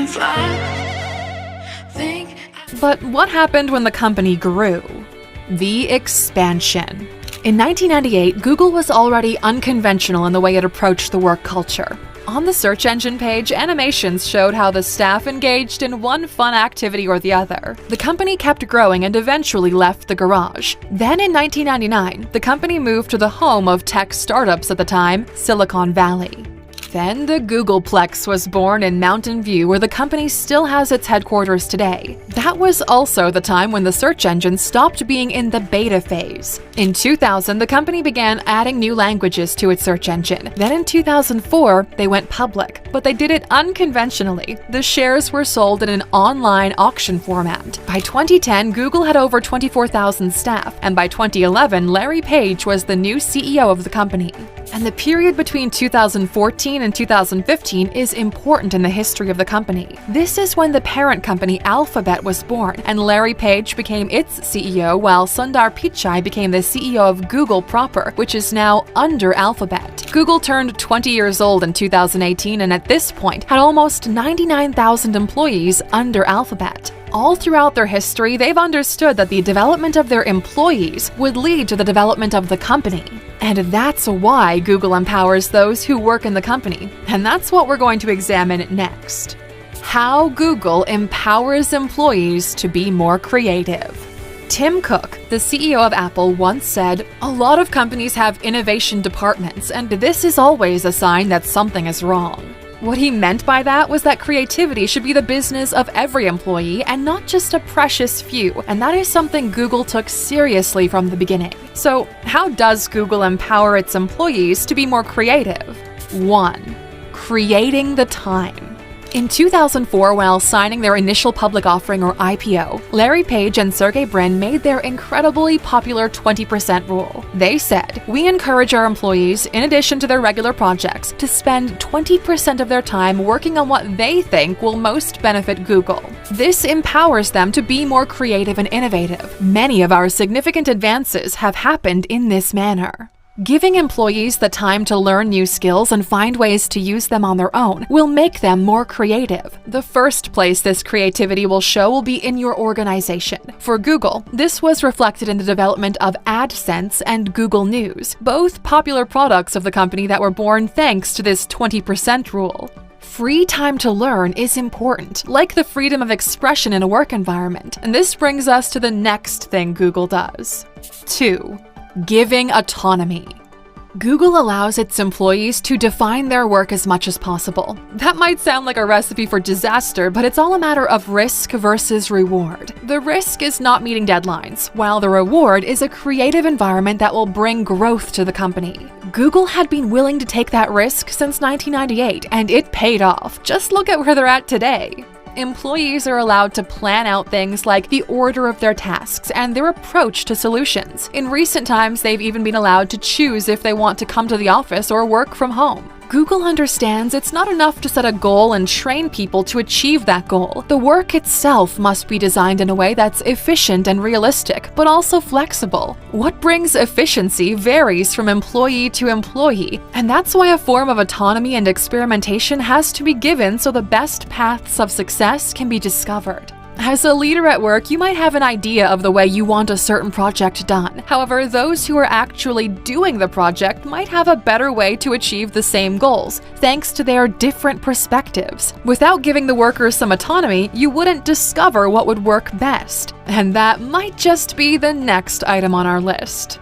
can fly. But what happened when the company grew? The expansion. In 1998, Google was already unconventional in the way it approached the work culture. On the search engine page, animations showed how the staff engaged in one fun activity or the other. The company kept growing and eventually left the garage. Then in 1999, the company moved to the home of tech startups at the time, Silicon Valley. Then the Googleplex was born in Mountain View, where the company still has its headquarters today. That was also the time when the search engine stopped being in the beta phase. In 2000, the company began adding new languages to its search engine. Then in 2004, they went public, but they did it unconventionally. The shares were sold in an online auction format. By 2010, Google had over 24,000 staff, and by 2011, Larry Page was the new CEO of the company. And the period between 2014 and 2015 is important in the history of the company. This is when the parent company Alphabet was born, and Larry Page became its CEO, while Sundar Pichai became the CEO of Google proper, which is now under Alphabet. Google turned 20 years old in 2018, and at this point had almost 99,000 employees under Alphabet. All throughout their history, they've understood that the development of their employees would lead to the development of the company. And that's why Google empowers those who work in the company. And that's what we're going to examine next. How Google empowers employees to be more creative. Tim Cook, the CEO of Apple, once said, "A lot of companies have innovation departments, and this is always a sign that something is wrong." What he meant by that was that creativity should be the business of every employee and not just a precious few, and that is something Google took seriously from the beginning. So, how does Google empower its employees to be more creative? 1. Creating the time. In 2004, while signing their initial public offering or IPO, Larry Page and Sergey Brin made their incredibly popular 20% rule. They said, "We encourage our employees, in addition to their regular projects, to spend 20% of their time working on what they think will most benefit Google." This empowers them to be more creative and innovative. Many of our significant advances have happened in this manner. Giving employees the time to learn new skills and find ways to use them on their own will make them more creative. The first place this creativity will show will be in your organization. For Google, this was reflected in the development of AdSense and Google News, both popular products of the company that were born thanks to this 20% rule. Free time to learn is important, like the freedom of expression in a work environment. And this brings us to the next thing Google does. 2. Giving autonomy. Google allows its employees to define their work as much as possible. That might sound like a recipe for disaster, but it's all a matter of risk versus reward. The risk is not meeting deadlines, while the reward is a creative environment that will bring growth to the company. Google had been willing to take that risk since 1998, and it paid off. Just look at where they're at today. Employees are allowed to plan out things like the order of their tasks and their approach to solutions. In recent times, they've even been allowed to choose if they want to come to the office or work from home. Google understands it's not enough to set a goal and train people to achieve that goal. The work itself must be designed in a way that's efficient and realistic, but also flexible. What brings efficiency varies from employee to employee, and that's why a form of autonomy and experimentation has to be given so the best paths of success can be discovered. As a leader at work, you might have an idea of the way you want a certain project done. However, those who are actually doing the project might have a better way to achieve the same goals, thanks to their different perspectives. Without giving the workers some autonomy, you wouldn't discover what would work best. And that might just be the next item on our list.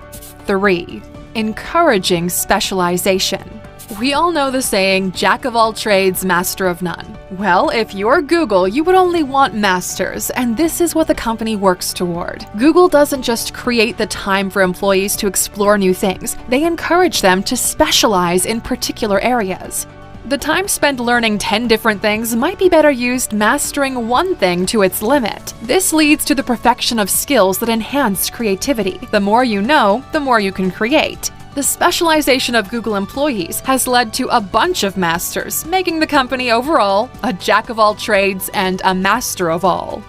3. Encouraging specialization. We all know the saying, "Jack of all trades, master of none." Well, if you're Google, you would only want masters, and this is what the company works toward. Google doesn't just create the time for employees to explore new things, they encourage them to specialize in particular areas. The time spent learning 10 different things might be better used mastering one thing to its limit. This leads to the perfection of skills that enhance creativity. The more you know, the more you can create. The specialization of Google employees has led to a bunch of masters, making the company overall a jack of all trades and a master of all.